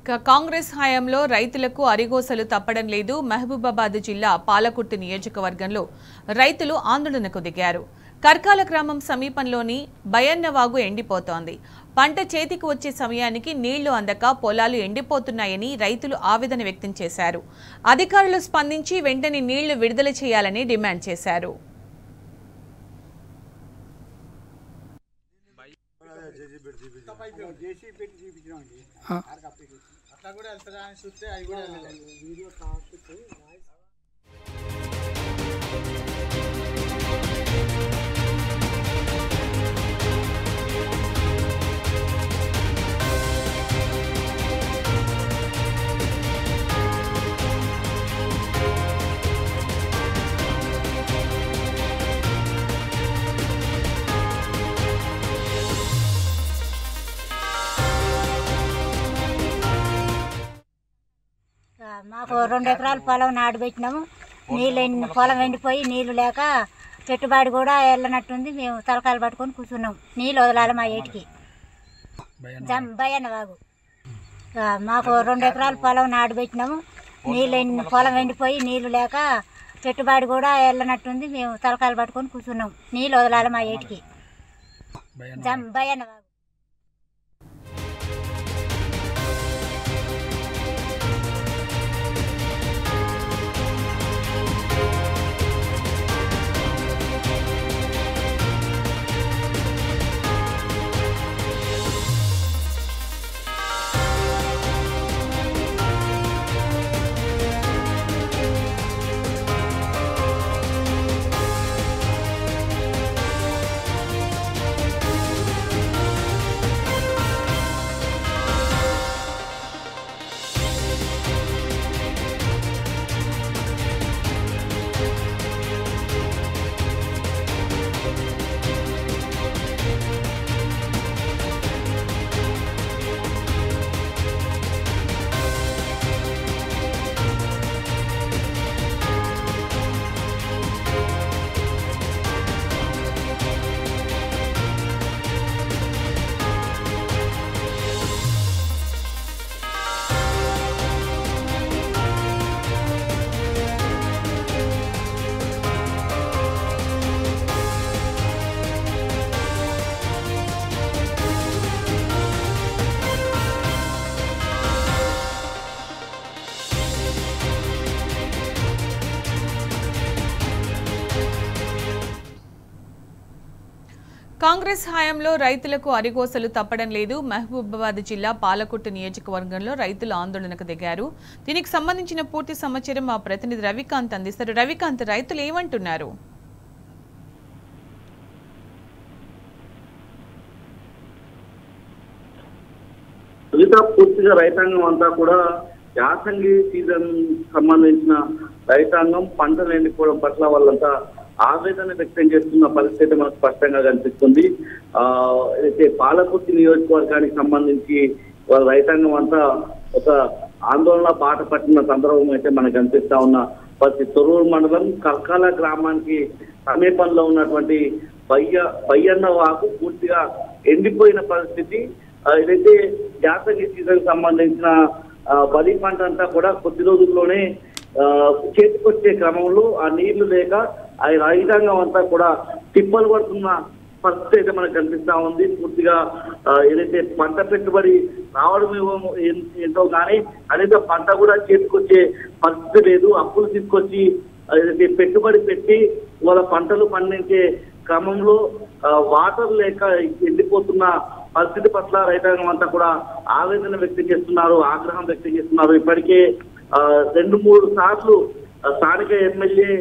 కాంగ్రెస్ హయాంలో రైతులకు అరిగోసలు తప్పడం లేదు. మహబూబాబాద్ జిల్లా పాలకుర్తి నియోజకవర్గంలో రైతులు ఆందోళనకు దిగారు. కర్కాల గ్రామం సమీపంలోని బయన్నవాగు ఎండిపోతోంది. పంట చేతికి వచ్చే సమయానికి నీళ్లు అందక పొలాలు ఎండిపోతున్నాయని రైతులు ఆవేదన వ్యక్తం చేశారు. అధికారులు స్పందించి వెంటనే నీళ్లు విడుదల చేయాలని డిమాండ్ చేశారు. మాకు 2 ఎకరాల పొలం నాటుబెట్టినాము. పొలం ఎండిపోయి నీళ్లు లేక పెట్టుబడి కూడా వెళ్ళనట్టుంది. మేము తలకాయలు పట్టుకొని కూర్చున్నాం. నీళ్ళు వదలాలి మా ఏటికి. భయన్న వాగు మాకు 2 ఎకరాల పొలం నాటుబెట్టినాము. పొలం ఎండిపోయి నీళ్లు లేక పెట్టుబడి కూడా వెళ్ళనట్టుంది. మేము తలకాయలు పట్టుకొని కూర్చున్నాం. నీళ్ళు వదలాలి మా ఏటికి. భయన్న వాగు. కాంగ్రెస్ హయాంలో రైతులకు అరిగోసలు తప్పడం లేదు. మహబూబాబాద్ జిల్లా పాలకుర్తి నియోజకవర్గంలో రైతులు ఆందోళనకు దిగారు. దీనికి సంబంధించిన పూర్తి సమాచారం మా ప్రతినిధి రవికాంత్ అందిస్తారు. రవికాంత్, రైతులు ఏమంటున్నారు? పూర్తిగా రైతాంగం అంతా కూడా యాసంగి సీజన్ సంబంధించిన రైతాంగం పంటలు ఎండిపోవడం పట్ల వాళ్ళంతా ఆవేదన వ్యక్తం చేస్తున్న పరిస్థితి మనకు స్పష్టంగా కనిపిస్తుంది. అయితే పాలకుర్తి నియోజకవర్గానికి సంబంధించి వాళ్ళ రైతాంగం అంతా ఒక ఆందోళన బాట పట్టిన సందర్భం అయితే మనకు కనిపిస్తా ఉన్న పరిస్థితి. తొర్రూరు మండలం కర్కాల గ్రామానికి సమీపంలో ఉన్నటువంటి బయ్యన్న వాగు పూర్తిగా ఎండిపోయిన పరిస్థితి. ఏదైతే యాసంగి సీజన్ సంబంధించిన వరి పంట అంతా కూడా కొద్ది రోజుల్లోనే చేతికొచ్చే క్రమంలో ఆ నీళ్లు లేక ఆ రైతాంగం అంతా కూడా తిప్పలు పడుతున్న పరిస్థితి అయితే మనకు కనిపిస్తా ఉంది. పూర్తిగా ఏదైతే పంట పెట్టుబడి రావడం ఏంటో కానీ అదైతే పంట కూడా చేతికొచ్చే పరిస్థితి లేదు. అప్పులు తీసుకొచ్చి ఏదైతే పెట్టుబడి పెట్టి వాళ్ళ పంటలు పండించే క్రమంలో వాటర్ లేక ఎండిపోతున్న పరిస్థితి పట్ల రైతాంగం అంతా కూడా ఆవేదన వ్యక్తం చేస్తున్నారు, ఆగ్రహం వ్యక్తం చేస్తున్నారు. ఇప్పటికే 2-3 సార్లు స్థానిక ఎమ్మెల్యే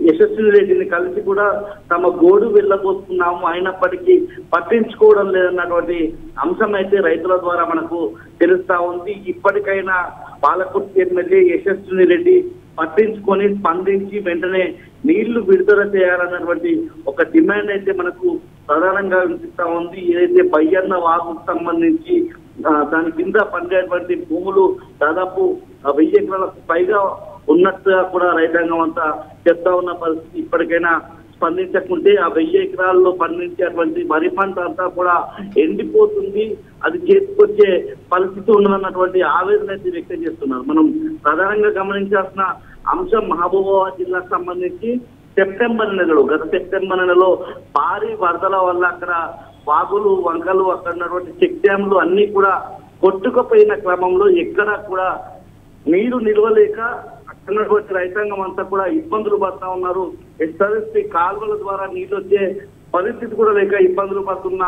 యశస్వి రెడ్డిని కలిసి కూడా తమ గోడు వెళ్ళబోతున్నాము, అయినప్పటికీ పట్టించుకోవడం లేదన్నటువంటి అంశం అయితే రైతుల ద్వారా మనకు తెలుస్తా ఉంది. ఇప్పటికైనా పాలకుర్తి ఎమ్మెల్యే యశస్వి రెడ్డి పట్టించుకొని స్పందించి వెంటనే నీళ్లు విడుదల చేయాలన్నటువంటి ఒక డిమాండ్ అయితే మనకు ప్రధానంగా వినిపిస్తా ఉంది. ఏదైతే బయ్యన్న వాగుకు సంబంధించి దాని కింద పండేటువంటి భూములు దాదాపు 1000 ఎకరాలకు పైగా ఉన్నట్టుగా కూడా రైతాంగం అంతా చెప్తా ఉన్న పరిస్థితి. ఇప్పటికైనా స్పందించకుంటే ఆ 1000 ఎకరాల్లో పండించేటువంటి వరి పంట అంతా కూడా ఎండిపోతుంది, అది చేతికొచ్చే పరిస్థితి ఉన్నదన్నటువంటి ఆవేదన అయితే వ్యక్తం చేస్తున్నారు. మనం ప్రధానంగా గమనించాల్సిన అంశం మహబూబాబాద్ జిల్లాకు సంబంధించి గత సెప్టెంబర్ నెలలో భారీ వరదల వల్ల అక్కడ వాగులు వంకలు అక్కడ ఉన్నటువంటి చెక్ డ్యాంలు అన్ని కూడా కొట్టుకుపోయిన క్రమంలో ఎక్కడా కూడా నీరు నిల్వలేక అక్కడున్నటువంటి రైతాంగం అంతా కూడా ఇబ్బందులు పడుతూ ఉన్నారు. ఎస్ఆర్ఎస్పీ కాలువల ద్వారా నీళ్ళు వచ్చే పరిస్థితి కూడా లేక ఇబ్బందులు పడుతున్న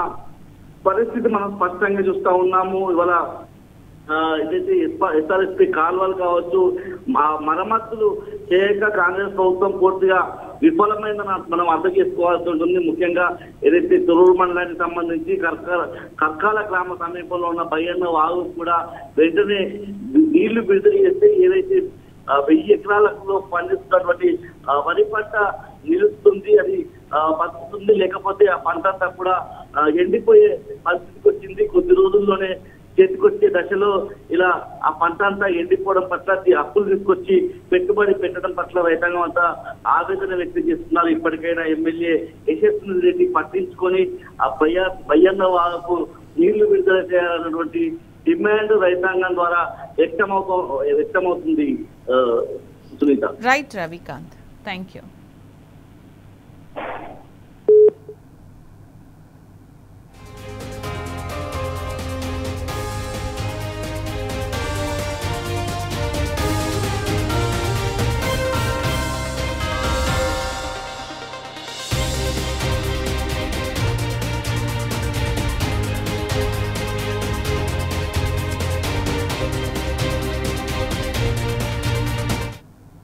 పరిస్థితి మనం స్పష్టంగా చూస్తా ఉన్నాము. ఇవాళ ఏదైతే ఎస్ఆర్ఎస్పీ కాలువలు కావచ్చు మరమ్మతులు చేయక కాంగ్రెస్ ప్రభుత్వం పూర్తిగా విఫలమైందని మనం అర్థం చేసుకోవాల్సి ఉంటుంది. ముఖ్యంగా ఏదైతే తొర్రూరు మండలానికి సంబంధించి కర్కాల గ్రామ సమీపంలో ఉన్న బయ్యన్న వాగు కూడా వెంటనే నీళ్లు విడుదల చేస్తే ఏదైతే 1000 ఎకరాలలో పండిస్తున్నటువంటి వరి పంట నిలుస్తుంది, అది బతుకుతుంది, లేకపోతే ఆ పంట అంతా కూడా ఎండిపోయే పరిస్థితికి వచ్చింది. కొద్ది రోజుల్లోనే చేతికొచ్చే దశలో ఇలా ఆ పంట అంతా ఎండిపోవడం పట్ల అప్పులు తీసుకొచ్చి పెట్టుబడి పెట్టడం పట్ల రైతాంగం అంతా ఆవేదన వ్యక్తం చేస్తున్నారు. ఇప్పటికైనా ఎమ్మెల్యే యశస్వి రెడ్డి పట్టించుకొని ఆ బయ్యన్న వాగు నీళ్లు విడుదల చేయాలన్నటువంటి డిమాండ్ రైతాంగం ద్వారా వ్యక్తమవుతుంది. Sunita. Right Ravikanth, thank you.